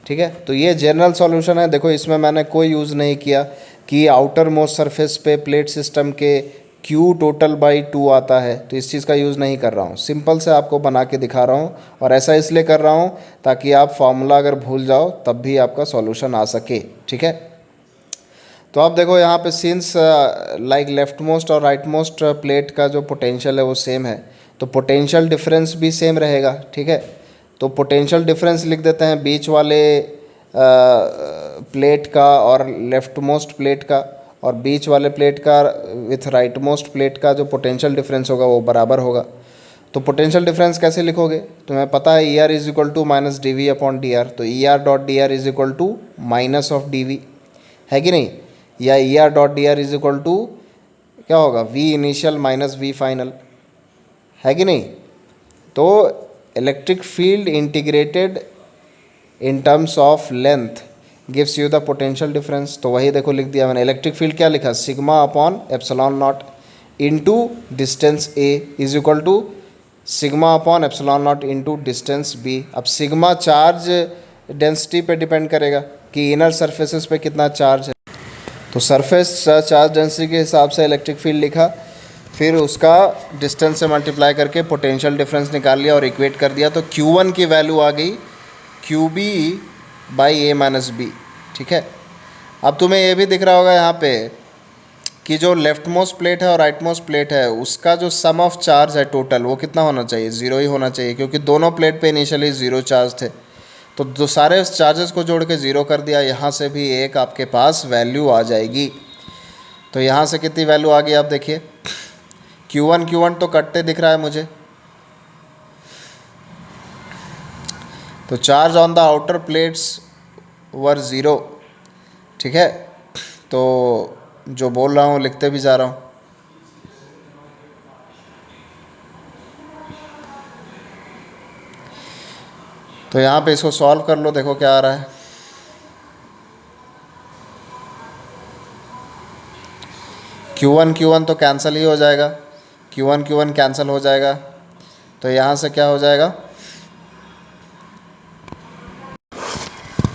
ठीक है, तो ये जनरल सॉल्यूशन है। देखो इसमें मैंने कोई यूज़ नहीं किया कि आउटर मोस्ट सरफेस पे प्लेट सिस्टम के Q टोटल बाई 2 आता है, तो इस चीज़ का यूज़ नहीं कर रहा हूँ। सिंपल से आपको बना के दिखा रहा हूँ, और ऐसा इसलिए कर रहा हूँ ताकि आप फार्मूला अगर भूल जाओ तब भी आपका सॉल्यूशन आ सके। ठीक है, तो आप देखो यहाँ पे सिंस लाइक लेफ्ट मोस्ट और राइट मोस्ट प्लेट का जो पोटेंशियल है वो सेम है, तो पोटेंशियल डिफरेंस भी सेम रहेगा। ठीक है, तो पोटेंशियल डिफरेंस लिख देते हैं बीच वाले प्लेट का और लेफ्ट मोस्ट प्लेट का, और बीच वाले प्लेट का विथ राइट मोस्ट प्लेट का जो पोटेंशियल डिफरेंस होगा वो बराबर होगा। तो पोटेंशियल डिफरेंस कैसे लिखोगे? तुम्हें पता है ER is equal to minus D V upon D R, तो ER dot D R is equal to minus of D V, है कि नहीं? या ER dot D R is equal to क्या होगा, V initial minus V final, है कि नहीं? तो electric field integrated in terms of length gives you the potential difference. तो वही देखो लिख दिया मैंने। इलेक्ट्रिक फील्ड क्या लिखा, sigma upon epsilon naught into distance A is equal to sigma upon epsilon naught into distance B। अब sigma charge density पे डिपेंड करेगा कि इनर सरफेसेस पे कितना चार्ज है, तो सरफेस चार्ज डेंसिटी के हिसाब से इलेक्ट्रिक फील्ड लिखा, फिर उसका डिस्टेंस से मल्टीप्लाई करके पोटेंशियल डिफरेंस निकाल लिया और इक्वेट कर दिया, तो Q1 की वैल्यू आ गई QB by A minus B। ठीक है, अब तुम्हें ये भी दिख रहा होगा यहाँ पे कि जो लेफ्ट मोस्ट प्लेट है और राइट मोस्ट प्लेट है उसका जो सम ऑफ चार्ज है टोटल वो कितना होना चाहिए, 0 ही होना चाहिए, क्योंकि दोनों प्लेट पे इनिशियली 0 चार्ज थे। तो जो सारे चार्जेस को जोड़ के 0 कर दिया, यहाँ से भी एक आपके पास वैल्यू आ जाएगी। तो यहाँ से कितनी वैल्यू आ गई आप देखिए, Q1 तो कटते दिख रहा है मुझे, तो charge on the outer plates were 0। ठीक है, तो जो बोल रहा हूँ लिखते भी जा रहा हूँ। तो यहाँ पे इसको सॉल्व कर लो, देखो क्या आ रहा है। Q1 तो कैंसिल ही हो जाएगा, Q1 कैंसिल हो जाएगा, तो यहाँ से क्या हो जाएगा,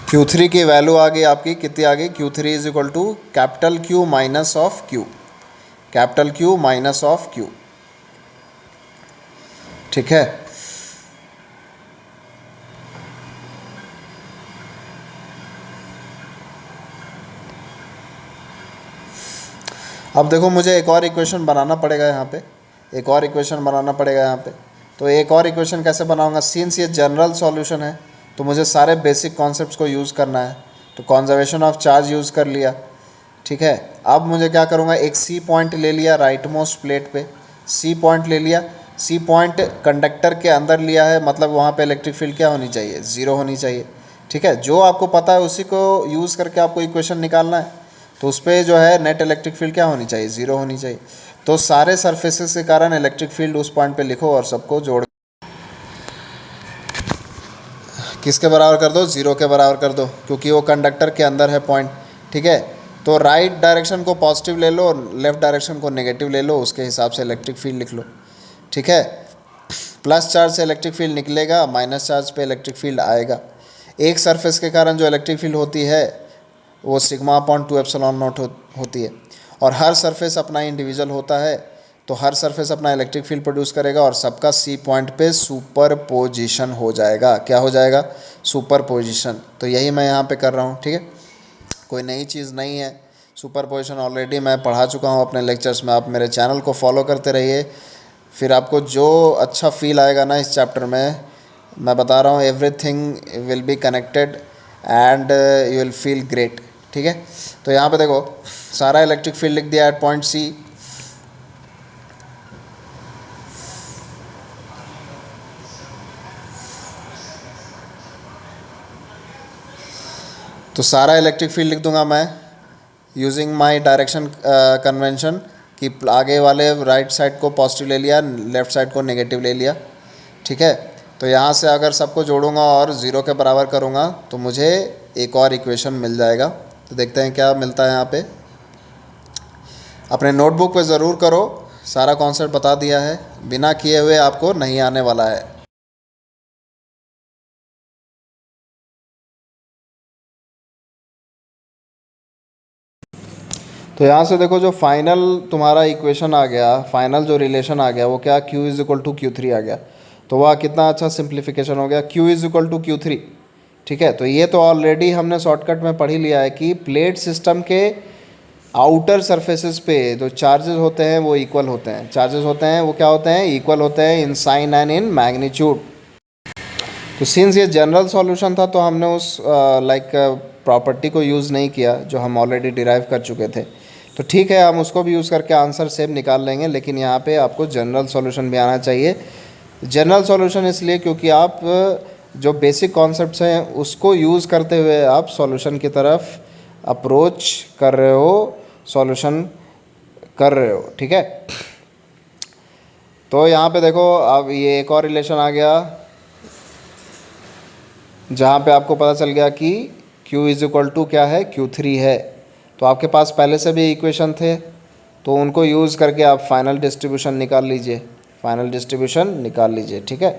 Q3 की वैल्यू आ गई आपकी, कितनी आ गई, Q3 is equal to capital Q minus of Q, capital Q minus of Q। ठीक है, अब देखो मुझे एक और इक्वेशन बनाना पड़ेगा यहाँ पे, एक और इक्वेशन बनाना पड़ेगा यहाँ पे। तो एक और इक्वेशन कैसे बनाऊंगा, सिंस ये जनरल सॉल्यूशन है तो मुझे सारे बेसिक कॉन्सेप्ट्स को यूज़ करना है। तो कॉन्जर्वेशन ऑफ चार्ज यूज़ कर लिया, ठीक है। अब मुझे क्या करूँगा, एक सी पॉइंट ले लिया राइट मोस्ट प्लेट पे, सी पॉइंट ले लिया। सी पॉइंट कंडक्टर के अंदर लिया है, मतलब वहाँ पे इलेक्ट्रिक फील्ड क्या होनी चाहिए, ज़ीरो होनी चाहिए, ठीक है। जो आपको पता है उसी को यूज़ करके आपको इक्वेशन निकालना है। तो उस पर जो है नेट इलेक्ट्रिक फील्ड क्या होनी चाहिए, ज़ीरो होनी चाहिए। तो सारे सरफेसेस के कारण इलेक्ट्रिक फील्ड उस पॉइंट पे लिखो और सबको जोड़ किसके बराबर कर दो, ज़ीरो के बराबर कर दो, क्योंकि वो कंडक्टर के अंदर है पॉइंट, ठीक है। तो राइट डायरेक्शन को पॉजिटिव ले लो, लेफ़्ट डायरेक्शन को नेगेटिव ले लो, उसके हिसाब से इलेक्ट्रिक फील्ड लिख लो, ठीक है। प्लस चार्ज से इलेक्ट्रिक फील्ड निकलेगा, माइनस चार्ज पे इलेक्ट्रिक फील्ड आएगा। एक सरफेस के कारण जो इलेक्ट्रिक फील्ड होती है वो सिग्मा अपॉन 2 एप्सिलॉन नॉट होती है। और हर सरफेस अपना इंडिविजुअल होता है, तो हर सरफेस अपना इलेक्ट्रिक फील्ड प्रोड्यूस करेगा और सबका सी पॉइंट पे सुपर पोजिशन हो जाएगा। क्या हो जाएगा, सुपर पोजिशन। तो यही मैं यहाँ पे कर रहा हूँ, ठीक है, कोई नई चीज़ नहीं है। सुपर पोजिशन ऑलरेडी मैं पढ़ा चुका हूँ अपने लेक्चर्स में। आप मेरे चैनल को फॉलो करते रहिए, फिर आपको जो अच्छा फील आएगा ना इस चैप्टर में, मैं बता रहा हूँ, everything will be connected and you will feel great, ठीक है। तो यहाँ पे देखो सारा इलेक्ट्रिक फील्ड लिख दिया एट पॉइंट सी। तो सारा इलेक्ट्रिक फील्ड लिख दूंगा मैं यूजिंग माय डायरेक्शन कन्वेंशन, कि आगे वाले राइट साइड को पॉजिटिव ले लिया, लेफ़्ट साइड को नेगेटिव ले लिया, ठीक है। तो यहाँ से अगर सबको जोड़ूंगा और ज़ीरो के बराबर करूँगा तो मुझे एक और इक्वेशन मिल जाएगा। तो देखते हैं क्या मिलता है यहाँ पे। अपने नोटबुक पे ज़रूर करो, सारा कॉन्सेप्ट बता दिया है, बिना किए हुए आपको नहीं आने वाला है। तो यहाँ से देखो जो फाइनल तुम्हारा इक्वेशन आ गया, फाइनल जो रिलेशन आ गया वो क्या, Q is equal to Q3 आ गया। तो वह कितना अच्छा सिंप्लीफिकेशन हो गया, Q is equal to Q3, ठीक है। तो ये तो ऑलरेडी हमने शॉर्टकट में पढ़ ही लिया है कि प्लेट सिस्टम के आउटर सरफेसेस पे जो चार्जेस होते हैं वो इक्वल होते हैं। चार्जेस होते हैं वो क्या होते हैं, इक्वल होते हैं इन साइन एंड इन मैग्नीट्यूड। तो सिंस ये जनरल सॉल्यूशन था तो हमने उस लाइक प्रॉपर्टी को यूज़ नहीं किया जो हम ऑलरेडी डिराइव कर चुके थे। तो ठीक है, हम उसको भी यूज़ करके आंसर सेम निकाल लेंगे, लेकिन यहाँ पे आपको जनरल सॉल्यूशन भी आना चाहिए। जनरल सॉल्यूशन इसलिए क्योंकि आप जो बेसिक कॉन्सेप्ट्स हैं उसको यूज़ करते हुए आप सॉल्यूशन की तरफ अप्रोच कर रहे हो, सॉल्यूशन कर रहे हो, ठीक है। तो यहाँ पे देखो अब ये एक और रिलेशन आ गया जहाँ पे आपको पता चल गया कि Q इज़ इक्वल टू क्या है, Q3 है। तो आपके पास पहले से भी इक्वेशन थे, तो उनको यूज़ करके आप फाइनल डिस्ट्रीब्यूशन निकाल लीजिए, फाइनल डिस्ट्रीब्यूशन निकाल लीजिए, ठीक है।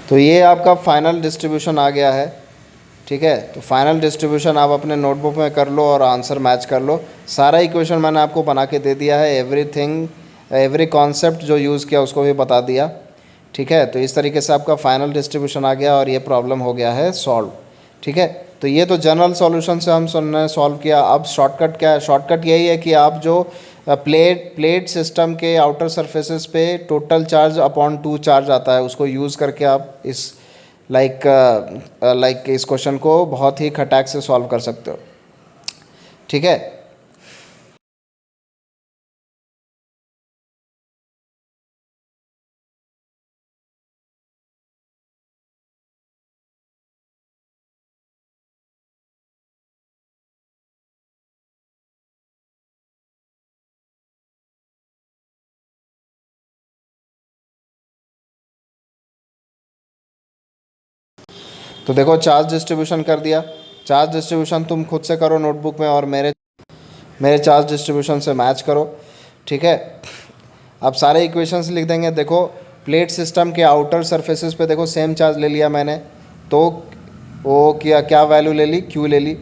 तो ये आपका फाइनल डिस्ट्रीब्यूशन आ गया है, ठीक है। तो फाइनल डिस्ट्रीब्यूशन आप अपने नोटबुक में कर लो और आंसर मैच कर लो। सारा इक्वेशन मैंने आपको बना के दे दिया है, एवरीथिंग एवरी कॉन्सेप्ट जो यूज़ किया उसको भी बता दिया, ठीक है। तो इस तरीके से आपका फाइनल डिस्ट्रीब्यूशन आ गया और ये प्रॉब्लम हो गया है सॉल्व, ठीक है। तो ये तो जनरल सॉल्यूशन से हम सुनने सॉल्व किया। अब शॉर्टकट क्या है? शॉर्टकट यही है कि आप जो प्लेट सिस्टम के आउटर सरफेसेस पे टोटल चार्ज अपॉन 2 चार्ज आता है, उसको यूज़ करके आप इस लाइक इस क्वेश्चन को बहुत ही खटाक से सॉल्व कर सकते हो, ठीक है। तो देखो चार्ज डिस्ट्रीब्यूशन कर दिया। चार्ज डिस्ट्रीब्यूशन तुम खुद से करो नोटबुक में और मेरे मेरे चार्ज डिस्ट्रीब्यूशन से मैच करो, ठीक है। अब सारे इक्वेशंस लिख देंगे। देखो प्लेट सिस्टम के आउटर सरफेसेस पे देखो सेम चार्ज ले लिया मैंने, तो वो क्या क्या वैल्यू ले ली? क्यू ले ली,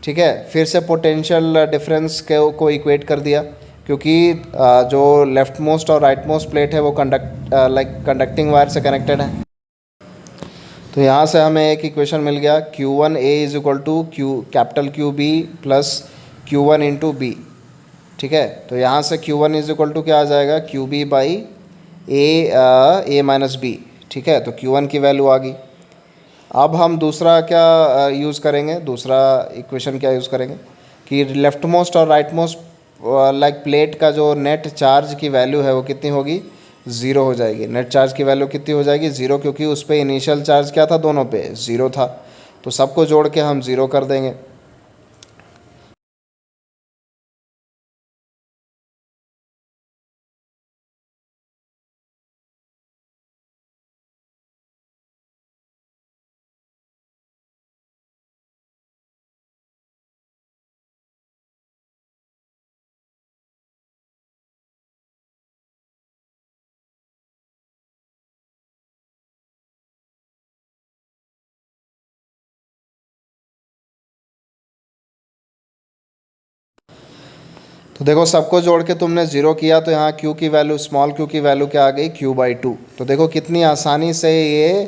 ठीक है। फिर से पोटेंशियल डिफरेंस को इक्वेट कर दिया, क्योंकि जो लेफ्ट मोस्ट और राइट मोस्ट प्लेट है वो कंडक्टिंग वायर से कनेक्टेड है। तो यहाँ से हमें एक इक्वेशन मिल गया, Q1 A is equal to capital Q B plus Q1 into B, ठीक है। तो यहाँ से Q1 इज इक्वल टू क्या आ जाएगा? Q B by A minus B, ठीक है। तो Q1 की वैल्यू आ गई। अब हम दूसरा क्या यूज़ करेंगे? दूसरा इक्वेशन क्या यूज़ करेंगे कि लेफ्ट मोस्ट और राइट मोस्ट प्लेट का जो नेट चार्ज की वैल्यू है वो कितनी होगी? ज़ीरो हो जाएगी। नेट चार्ज की वैल्यू कितनी हो जाएगी? ज़ीरो, क्योंकि उस पर इनिशियल चार्ज क्या था? दोनों पे ज़ीरो था। तो सबको जोड़ के हम ज़ीरो कर देंगे। तो देखो सबको जोड़ के तुमने ज़ीरो किया, तो यहाँ क्यू की वैल्यू, स्मॉल क्यू की वैल्यू क्या आ गई? Q/2। तो देखो कितनी आसानी से ये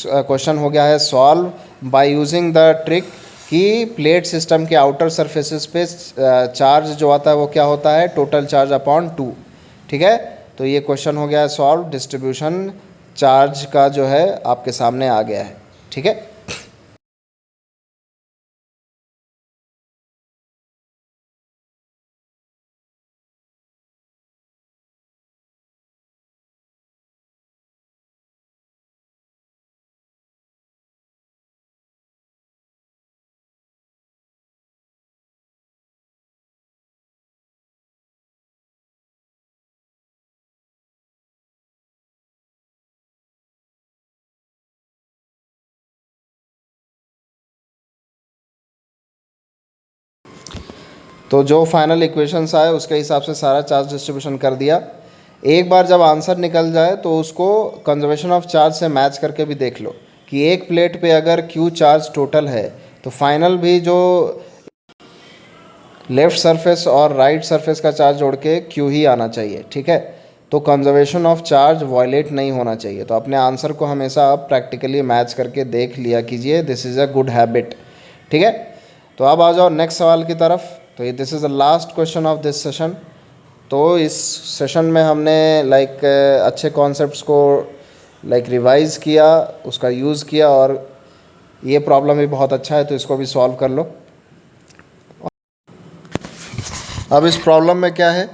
क्वेश्चन हो गया है solve by using the trick कि प्लेट सिस्टम के आउटर सरफेसेस पे चार्ज जो आता है वो क्या होता है? टोटल चार्ज अपॉन 2, ठीक है। तो ये क्वेश्चन हो गया है सॉल्व। डिस्ट्रीब्यूशन चार्ज का जो है आपके सामने आ गया है, ठीक है। तो जो फाइनल इक्वेशंस आए उसके हिसाब से सारा चार्ज डिस्ट्रीब्यूशन कर दिया। एक बार जब आंसर निकल जाए तो उसको कंजर्वेशन ऑफ चार्ज से मैच करके भी देख लो कि एक प्लेट पे अगर क्यू चार्ज टोटल है तो फाइनल भी जो लेफ़्ट सरफेस और राइट सरफेस का चार्ज जोड़ के क्यू ही आना चाहिए, ठीक है। तो कंजर्वेशन ऑफ चार्ज वायलेट नहीं होना चाहिए। तो अपने आंसर को हमेशा आप प्रैक्टिकली मैच करके देख लिया कीजिए। This is a good habit, ठीक है। तो अब आ जाओ नेक्स्ट सवाल की तरफ। तो ये this is the last question of this session. तो इस सेशन में हमने अच्छे कॉन्सेप्ट्स को रिवाइज़ किया, उसका यूज़ किया, और ये प्रॉब्लम भी बहुत अच्छा है तो इसको भी सॉल्व कर लो। अब इस प्रॉब्लम में क्या है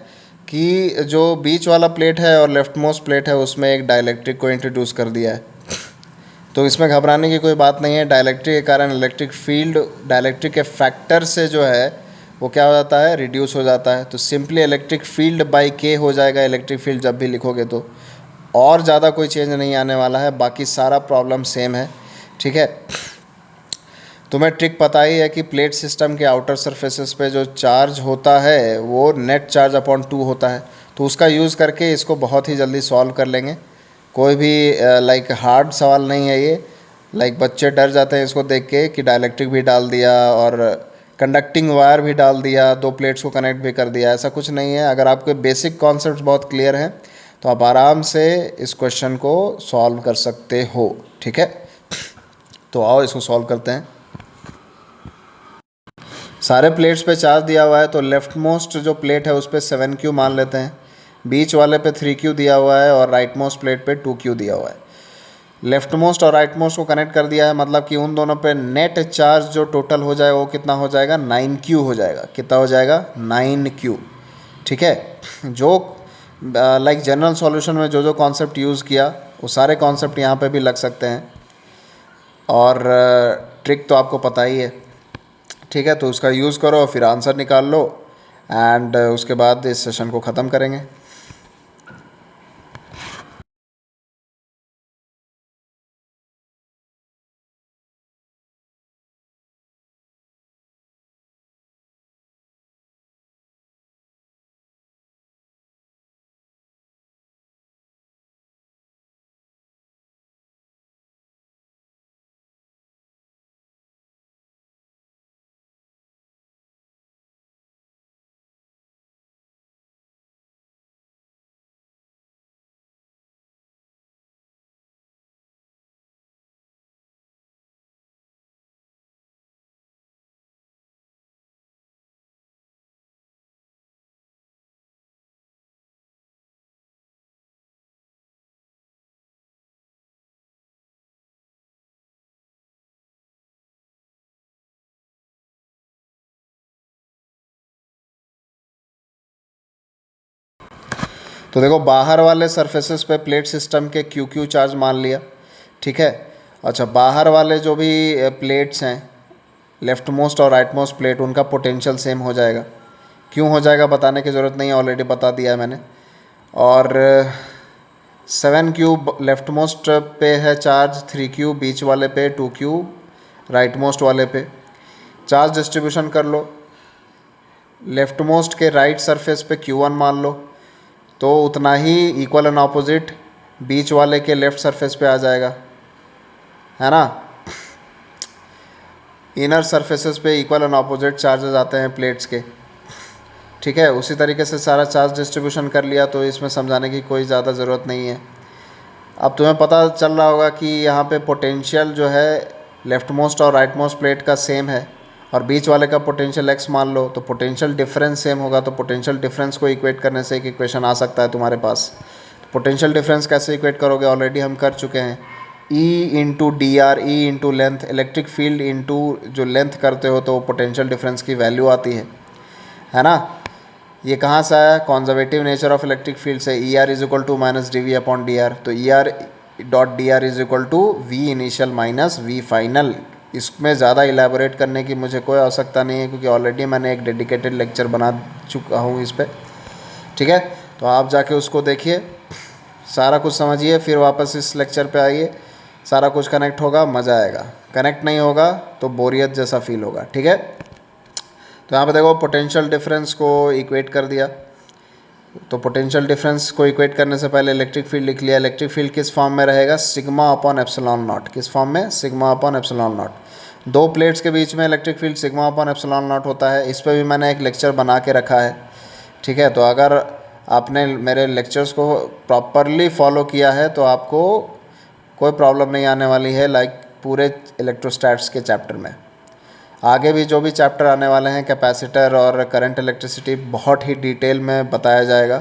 कि जो बीच वाला प्लेट है और लेफ्ट मोस्ट प्लेट है उसमें एक डाइलेक्ट्रिक को इंट्रोड्यूस कर दिया है। तो इसमें घबराने की कोई बात नहीं है। डाइलेक्ट्रिक के कारण इलेक्ट्रिक फील्ड डाइलेक्ट्रिक के फैक्टर से जो है वो क्या हो जाता है? रिड्यूस हो जाता है। तो सिंपली इलेक्ट्रिक फील्ड बाई के हो जाएगा इलेक्ट्रिक फील्ड जब भी लिखोगे तो, और ज़्यादा कोई चेंज नहीं आने वाला है। बाकी सारा प्रॉब्लम सेम है, ठीक है। तुम्हें ट्रिक पता ही है कि प्लेट सिस्टम के आउटर सरफेसेस पे जो चार्ज होता है वो नेट चार्ज अपॉन 2 होता है। तो उसका यूज़ करके इसको बहुत ही जल्दी सॉल्व कर लेंगे, कोई भी लाइक हार्ड सवाल नहीं है ये। लाइक बच्चे डर जाते हैं इसको देख के कि डाइलेक्ट्रिक भी डाल दिया और कंडक्टिंग वायर भी डाल दिया, दो प्लेट्स को कनेक्ट भी कर दिया। ऐसा कुछ नहीं है। अगर आपके बेसिक कॉन्सेप्ट बहुत क्लियर हैं तो आप आराम से इस क्वेश्चन को सॉल्व कर सकते हो। ठीक है, तो आओ इसको सॉल्व करते हैं। सारे प्लेट्स पे चार्ज दिया हुआ है तो लेफ्ट मोस्ट जो प्लेट है उस पर 7Q मान लेते हैं, बीच वाले पे 3Q दिया हुआ है और राइट मोस्ट प्लेट पे 2Q दिया हुआ है। लेफ्ट मोस्ट और राइट मोस्ट को कनेक्ट कर दिया है, मतलब कि उन दोनों पे नेट चार्ज जो टोटल हो जाएगा वो कितना हो जाएगा, 9Q हो जाएगा। कितना हो जाएगा, 9Q। ठीक है, जो लाइक जनरल सॉल्यूशन में जो जो कॉन्सेप्ट यूज़ किया वो सारे कॉन्सेप्ट यहाँ पे भी लग सकते हैं, और ट्रिक तो आपको पता ही है। ठीक है, तो उसका यूज़ करो और फिर आंसर निकाल लो, एंड उसके बाद इस सेशन को ख़त्म करेंगे। तो देखो, बाहर वाले सरफेसेस पे प्लेट सिस्टम के क्यू क्यू चार्ज मान लिया। ठीक है, अच्छा, बाहर वाले जो भी प्लेट्स हैं, लेफ्ट मोस्ट और राइट मोस्ट प्लेट, उनका पोटेंशियल सेम हो जाएगा। क्यों हो जाएगा बताने की ज़रूरत नहीं है, ऑलरेडी बता दिया है मैंने। और 7Q लेफ्ट मोस्ट पे है चार्ज, 3Q बीच वाले पे, 2Q राइट मोस्ट वाले पे। चार्ज डिस्ट्रीब्यूशन कर लो, लेफ्ट मोस्ट के राइट सरफेस पे Q1 मान लो, तो उतना ही इक्वल एंड ऑपोजिट बीच वाले के लेफ़्ट सरफेस पे आ जाएगा, है ना। इनर सरफेसेस पे इक्वल एंड ऑपोजिट चार्जेस आते हैं प्लेट्स के। ठीक है, उसी तरीके से सारा चार्ज डिस्ट्रीब्यूशन कर लिया, तो इसमें समझाने की कोई ज़्यादा ज़रूरत नहीं है। अब तुम्हें पता चल रहा होगा कि यहाँ पे पोटेंशियल जो है लेफ्ट मोस्ट और राइट मोस्ट प्लेट का सेम है, और बीच वाले का पोटेंशियल x मान लो, तो पोटेंशियल डिफरेंस सेम होगा। तो पोटेंशियल डिफरेंस को इक्वेट करने से एक इक्वेशन आ सकता है तुम्हारे पास। पोटेंशियल डिफरेंस कैसे इक्वेट करोगे, ऑलरेडी हम कर चुके हैं। E into D R, E into length, electric field into जो लेंथ करते हो तो पोटेंशियल डिफरेंस की वैल्यू आती है ना। ये कहाँ से आया, conservative nature of electric field से। E R is equal to minus D V upon D R, तो E R dot D R is equal to V initial minus V final. इसमें ज़्यादा इलेबोरेट करने की मुझे कोई आवश्यकता नहीं है, क्योंकि ऑलरेडी मैंने एक डेडिकेटेड लेक्चर बना चुका हूँ इस पर। ठीक है, तो आप जाके उसको देखिए, सारा कुछ समझिए, फिर वापस इस लेक्चर पे आइए, सारा कुछ कनेक्ट होगा, मज़ा आएगा। कनेक्ट नहीं होगा तो बोरियत जैसा फील होगा। ठीक है, तो यहाँ पे देखो, पोटेंशियल डिफरेंस को इक्वेट कर दिया। तो पोटेंशियल डिफरेंस को इक्वेट करने से पहले इलेक्ट्रिक फील्ड लिख लिया। इलेक्ट्रिक फील्ड किस फॉर्म में रहेगा, सिग्मा अपॉन एप्सिलॉन नॉट। किस फॉर्म में, सिग्मा अपॉन एप्सिलॉन नॉट। दो प्लेट्स के बीच में electric field sigma upon epsilon not होता है। इस पर भी मैंने एक लेक्चर बना के रखा है। ठीक है, तो अगर आपने मेरे लेक्चर्स को प्रॉपरली फॉलो किया है तो आपको कोई प्रॉब्लम नहीं आने वाली है, लाइक पूरे इलेक्ट्रोस्टैट्स के चैप्टर में। आगे भी जो भी चैप्टर आने वाले हैं, कैपेसिटर और करंट इलेक्ट्रिसिटी, बहुत ही डिटेल में बताया जाएगा।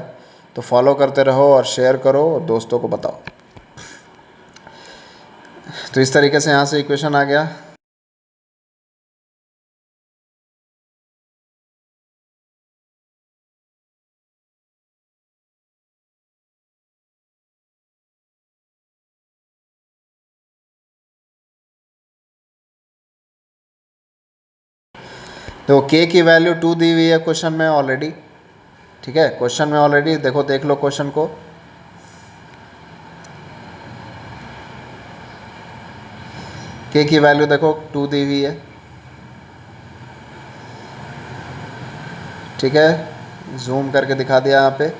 तो फॉलो करते रहो और शेयर करो और दोस्तों को बताओ। तो इस तरीके से यहाँ से इक्वेशन आ गया। तो k की वैल्यू 2 दी हुई है क्वेश्चन में ऑलरेडी। ठीक है, क्वेश्चन में ऑलरेडी देखो, देख लो क्वेश्चन को। k की वैल्यू देखो 2 दी हुई है। ठीक है, जूम करके दिखा दिया यहाँ पे।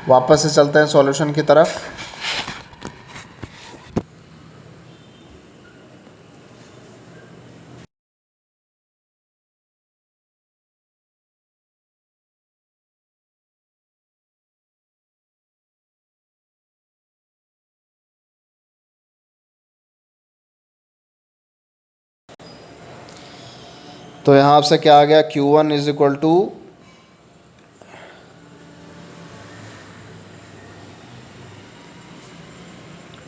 वापस से चलते हैं सॉल्यूशन की तरफ। तो यहाँ आपसे क्या आ गया, Q1 is equal to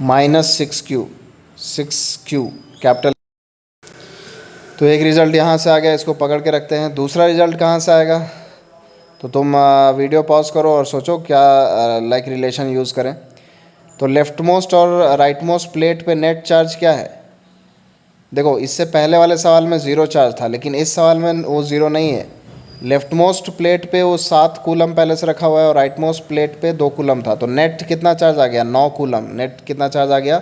-6Q, 6Q capital. तो एक रिज़ल्ट यहाँ से आ गया, इसको पकड़ के रखते हैं। दूसरा रिज़ल्ट कहाँ से आएगा, तो तुम वीडियो पॉज करो और सोचो क्या लाइक रिलेशन यूज़ करें। तो लेफ्ट मोस्ट और राइट मोस्ट प्लेट पे नेट चार्ज क्या है। देखो इससे पहले वाले सवाल में ज़ीरो चार्ज था, लेकिन इस सवाल में वो ज़ीरो नहीं है। लेफ्ट मोस्ट प्लेट पे वो 7 कूलम पहले से रखा हुआ है और राइट मोस्ट प्लेट पे 2 कूलम था। तो नेट कितना चार्ज आ गया, 9 कूलम। नेट कितना चार्ज आ गया,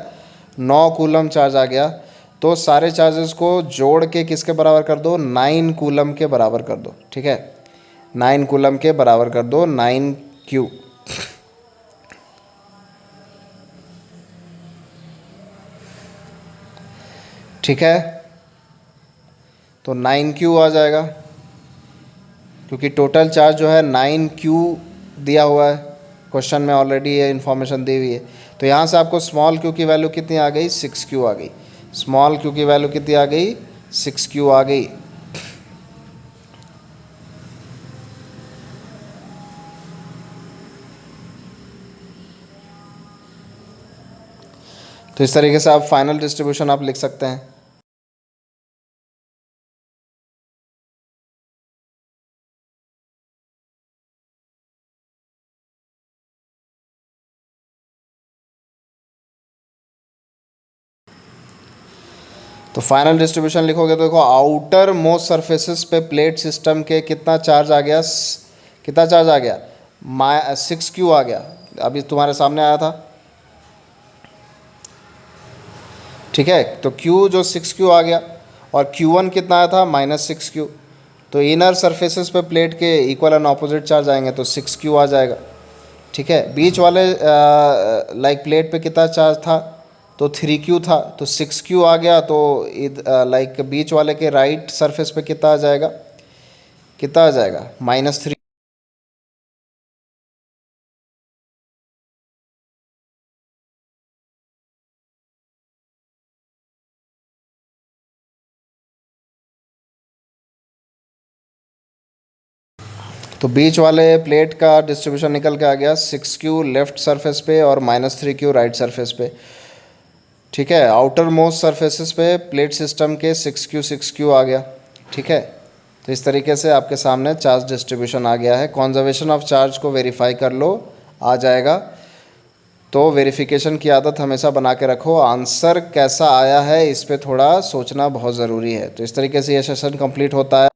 9 कूलम चार्ज आ गया। तो सारे चार्जेस को जोड़ के किसके बराबर कर दो, 9 कूलम के बराबर कर दो। ठीक है, 9 कूलम के बराबर कर दो, 9Q। ठीक है, तो 9Q आ जाएगा, क्योंकि टोटल चार्ज जो है 9Q दिया हुआ है क्वेश्चन में, ऑलरेडी ये इन्फॉर्मेशन दी हुई है। तो यहाँ से आपको स्मॉल q की वैल्यू कितनी आ गई, 6Q आ गई। स्मॉल q की वैल्यू कितनी आ गई, 6Q आ गई। तो इस तरीके से आप फाइनल डिस्ट्रीब्यूशन आप लिख सकते हैं। तो फाइनल डिस्ट्रीब्यूशन लिखोगे तो देखो, आउटर मोस्ट सरफेसेस पे प्लेट सिस्टम के कितना चार्ज आ गया, कितना चार्ज आ गया, 6Q आ गया। अभी तुम्हारे सामने आया था। ठीक है, तो Q जो 6Q आ गया और Q1 कितना आया था, -6Q। तो इनर सरफेसेस पे प्लेट के इक्वल एंड ऑपोजिट चार्ज आएंगे तो 6Q आ जाएगा। ठीक है, बीच वाले लाइक प्लेट पे कितना चार्ज था, तो 3Q था। तो 6Q आ गया। तो लाइक बीच वाले के राइट सरफेस पे कितना आ जाएगा, कितना आ जाएगा, -3। तो बीच वाले प्लेट का डिस्ट्रीब्यूशन निकल के आ गया, 6Q लेफ्ट सरफेस पे और -3Q राइट सरफेस पे। ठीक है, आउटर मोस्ट सरफेसेस पे प्लेट सिस्टम के 6Q आ गया। ठीक है, तो इस तरीके से आपके सामने चार्ज डिस्ट्रीब्यूशन आ गया है। कॉन्जर्वेशन ऑफ चार्ज को वेरीफाई कर लो, आ जाएगा। तो वेरिफिकेशन की आदत हमेशा बना के रखो। आंसर कैसा आया है इस पे थोड़ा सोचना बहुत ज़रूरी है। तो इस तरीके से ये सेशन कंप्लीट होता है।